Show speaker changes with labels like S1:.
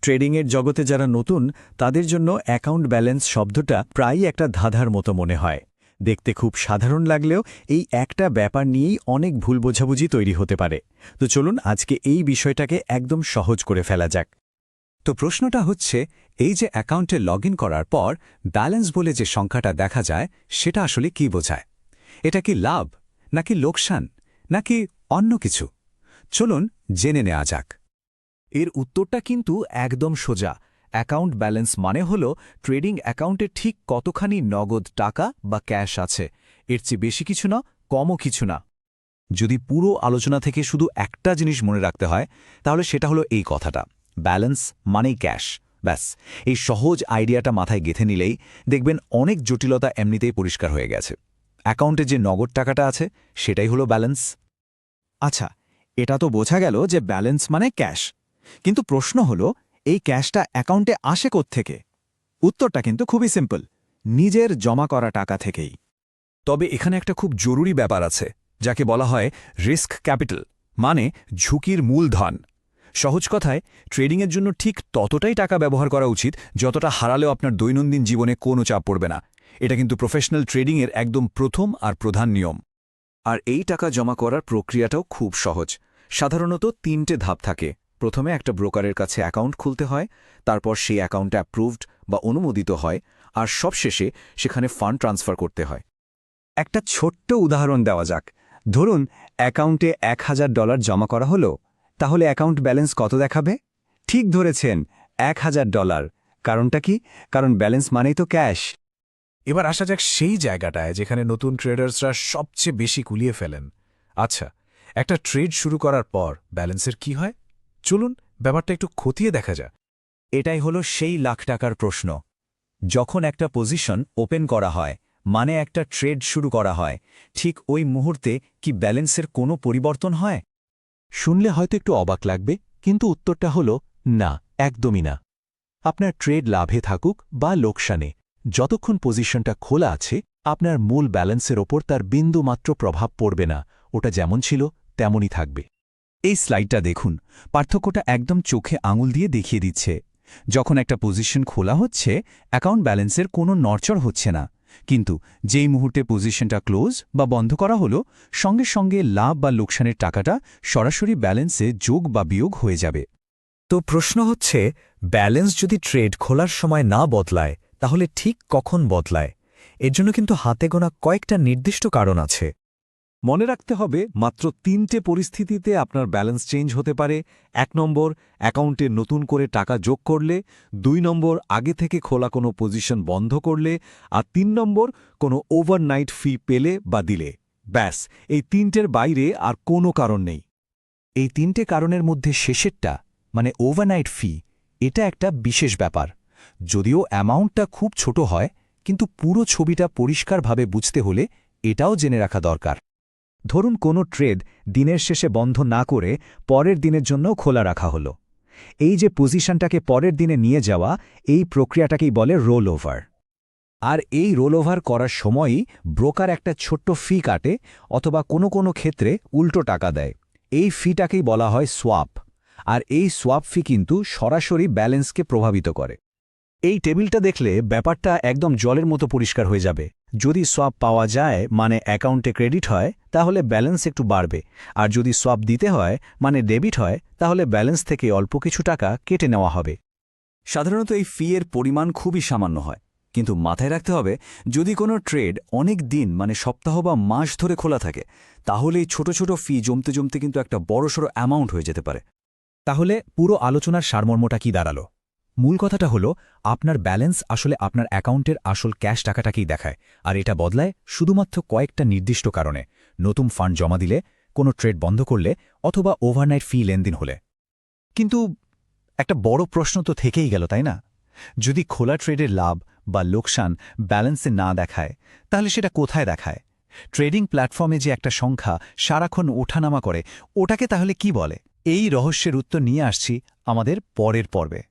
S1: ট্রেডিংয়ের জগতে যারা নতুন তাদের জন্য অ্যাকাউন্ট ব্যালেন্স শব্দটা প্রায়ই একটা ধাঁধার মতো মনে হয়। দেখতে খুব সাধারণ লাগলেও এই একটা ব্যাপার নিয়েই অনেক ভুল বোঝাবুঝি তৈরি হতে পারে। তো চলুন আজকে এই বিষয়টাকে একদম সহজ করে ফেলা যাক।
S2: তো প্রশ্নটা হচ্ছে, এই যে অ্যাকাউন্টে লগ করার পর ব্যালেন্স বলে যে সংখ্যাটা দেখা যায় সেটা আসলে কি বোঝায়? এটা কি লাভ, নাকি লোকসান, নাকি অন্য কিছু? চলুন জেনে নেওয়া যাক।
S3: এর উত্তরটা কিন্তু একদম সোজা। অ্যাকাউন্ট ব্যালেন্স মানে হল ট্রেডিং অ্যাকাউন্টে ঠিক কতখানি নগদ টাকা বা ক্যাশ আছে, এর চেয়ে বেশি কিছু না, কমও কিছু না।
S2: যদি পুরো আলোচনা থেকে শুধু একটা জিনিস মনে রাখতে হয় তাহলে সেটা হলো এই কথাটা, ব্যালেন্স মানেই ক্যাশ। ব্যাস, এই সহজ আইডিয়াটা মাথায় গেঁথে নিলেই দেখবেন অনেক জটিলতা এমনিতেই পরিষ্কার হয়ে গেছে। অ্যাকাউন্টে যে নগদ টাকাটা আছে সেটাই হলো ব্যালেন্স।
S3: আচ্ছা, এটা তো বোঝা গেল যে ব্যালেন্স মানে ক্যাশ, কিন্তু প্রশ্ন হল এই ক্যাশটা অ্যাকাউন্টে আসে কোত্থেকে? উত্তরটা কিন্তু খুবই সিম্পল, নিজের জমা করা টাকা থেকেই।
S2: তবে এখানে একটা খুব জরুরি ব্যাপার আছে, যাকে বলা হয় রিস্ক ক্যাপিটাল, মানে ঝুঁকির মূলধন। সহজ কথায়, ট্রেডিংয়ের জন্য ঠিক ততটাই টাকা ব্যবহার করা উচিত যতটা হারালেও আপনার দৈনন্দিন জীবনে কোনো চাপ পড়বে না। এটা কিন্তু প্রফেশনাল ট্রেডিংয়ের একদম প্রথম আর প্রধান নিয়ম। আর এই টাকা জমা করার প্রক্রিয়াটাও খুব সহজ। সাধারণত 3টে ধাপ থাকে। প্রথমে একটা ব্রোকারের কাছে অ্যাকাউন্ট খুলতে হয়, তারপর সেই অ্যাকাউন্ট অ্যাপ্রুভড বা অনুমোদিত হয়, আর সবশেষে সেখানে ফান্ড ট্রান্সফার করতে হয়।
S4: একটা ছোট্ট উদাহরণ দেওয়া যাক। ধরুন অ্যাকাউন্টে $1000 জমা করা হলো, তাহলে অ্যাকাউন্ট ব্যালেন্স কত দেখাবে? ঠিক ধরেছেন, $1000। কারণটা কি? কারণ ব্যালেন্স মানেই তো ক্যাশ।
S5: এবার আসা যাক সেই জায়গাটায় যেখানে নতুন ট্রেডার্সরা সবচেয়ে বেশি গুলিয়ে ফেলেন। আচ্ছা, একটা ট্রেড শুরু করার পর ব্যালেন্সের কি হয়? চলুন ব্যাপারটা একটু খতিয়ে দেখা যাক।
S4: এটাই হলো সেই লাখ টাকার প্রশ্ন। যখন একটা পজিশন ওপেন করা হয়, মানে একটা ট্রেড শুরু করা হয়, ঠিক ওই মুহূর্তে কি ব্যালেন্সের কোনো পরিবর্তন হয়?
S3: শুনলে হয়তো একটু অবাক লাগবে, কিন্তু উত্তরটা হল না, একদমই না। আপনার ট্রেড লাভে থাকুক বা লোকসানে, যতক্ষণ পজিশনটা খোলা আছে আপনার মূল ব্যালেন্সের ওপর তার বিন্দুমাত্র প্রভাব পড়বে না। ওটা যেমন ছিল তেমনই থাকবে।
S4: এই স্লাইডটা দেখুন, পার্থক্যটা একদম চোখে আঙুল দিয়ে দেখিয়ে দিচ্ছে। যখন একটা পজিশন খোলা হচ্ছে, অ্যাকাউন্ট ব্যালেন্সের কোনো নড়চড় হচ্ছে না, কিন্তু যেই মুহূর্তে পজিশনটা ক্লোজ বা বন্ধ করা হলো, সঙ্গে সঙ্গে লাভ বা লোকসানের টাকাটা সরাসরি ব্যালেন্সে যোগ বা বিয়োগ হয়ে যাবে।
S1: তো প্রশ্ন হচ্ছে, ব্যালেন্স যদি ট্রেড খোলার সময় না বদলায় তাহলে ঠিক কখন বদলায়? এর জন্য কিন্তু হাতে গোনা কয়েকটা নির্দিষ্ট কারণ আছে।
S2: মনে রাখতে হবে, মাত্র 3টে পরিস্থিতিতে আপনার ব্যালেন্স চেঞ্জ হতে পারে। 1 নম্বর, অ্যাকাউন্টে নতুন করে টাকা যোগ করলে। 2 নম্বর, আগে থেকে খোলা কোনো পজিশন বন্ধ করলে। আর 3 নম্বর, কোনো ওভারনাইট ফি পেলে বা দিলে। ব্যাস, এই 3টের বাইরে আর কোনো কারণ নেই।
S4: এই 3টে কারণের মধ্যে শেষেরটা, মানে ওভারনাইট ফি, এটা একটা বিশেষ ব্যাপার। যদিও অ্যামাউন্টটা খুব ছোট হয়, কিন্তু পুরো ছবিটা পরিষ্কারভাবে বুঝতে হলে এটাও জেনে রাখা দরকার। ধরুন কোনো ট্রেড দিনের শেষে বন্ধ না করে পরের দিনের জন্যও খোলা রাখা হলো। এই যে পজিশনটাকে পরের দিনে নিয়ে যাওয়া, এই প্রক্রিয়াটাকেই বলে রোল ওভার। আর এই রোল ওভার করার সময়ই ব্রোকার একটা ছোট্ট ফি কাটে, অথবা কোনো ক্ষেত্রে উল্টো টাকা দেয়। এই ফিটাকেই বলা হয় সোয়াপ। আর এই সোয়াপ ফি কিন্তু সরাসরি ব্যালেন্সকে প্রভাবিত করে। এই টেবিলটা দেখলে ব্যাপারটা একদম জলের মতো পরিষ্কার হয়ে যাবে। যদি সোয়াপ পাওয়া যায়, মানে অ্যাকাউন্টে ক্রেডিট হয়, তাহলে ব্যালেন্স একটু বাড়বে। আর যদি সোয়াপ দিতে হয়, মানে ডেবিট হয়, তাহলে ব্যালেন্স থেকে অল্প কিছু টাকা কেটে নেওয়া হবে।
S2: সাধারণত এই ফি এর পরিমাণ খুবই সামান্য হয়, কিন্তু মাথায় রাখতে হবে, যদি কোনো ট্রেড অনেক দিন, মানে সপ্তাহ বা মাস ধরে খোলা থাকে, তাহলে এই ছোট ছোট ফি জমতে জমতে কিন্তু একটা বড়সড় অ্যামাউন্ট হয়ে যেতে পারে।
S4: তাহলে পুরো আলোচনার সারমর্মটা কি দাঁড়ালো? মূল কথাটা হলো, আপনার ব্যালেন্স আসলে আপনার অ্যাকাউন্টের আসল ক্যাশ টাকাটাকেই দেখায়, আর এটা বদলায় শুধুমাত্র কয়েকটা নির্দিষ্ট কারণে: নতুন ফান্ড জমা দিলে, কোনো ট্রেড বন্ধ করলে, অথবা ওভারনাইট ফি লেনদেন হলে। কিন্তু একটা বড় প্রশ্ন তো থেকেই গেল, তাই না? যদি খোলা ট্রেডের লাভ বা লোকসান ব্যালেন্সে না দেখায়, তাহলে সেটা কোথায় দেখায়? ট্রেডিং প্ল্যাটফর্মে যে একটা সংখ্যা সারাক্ষণ ওঠানামা করে, ওটাকে তাহলে কি বলে? এই রহস্যের উত্তর নিয়ে আসছি আমাদের পরের পর্বে।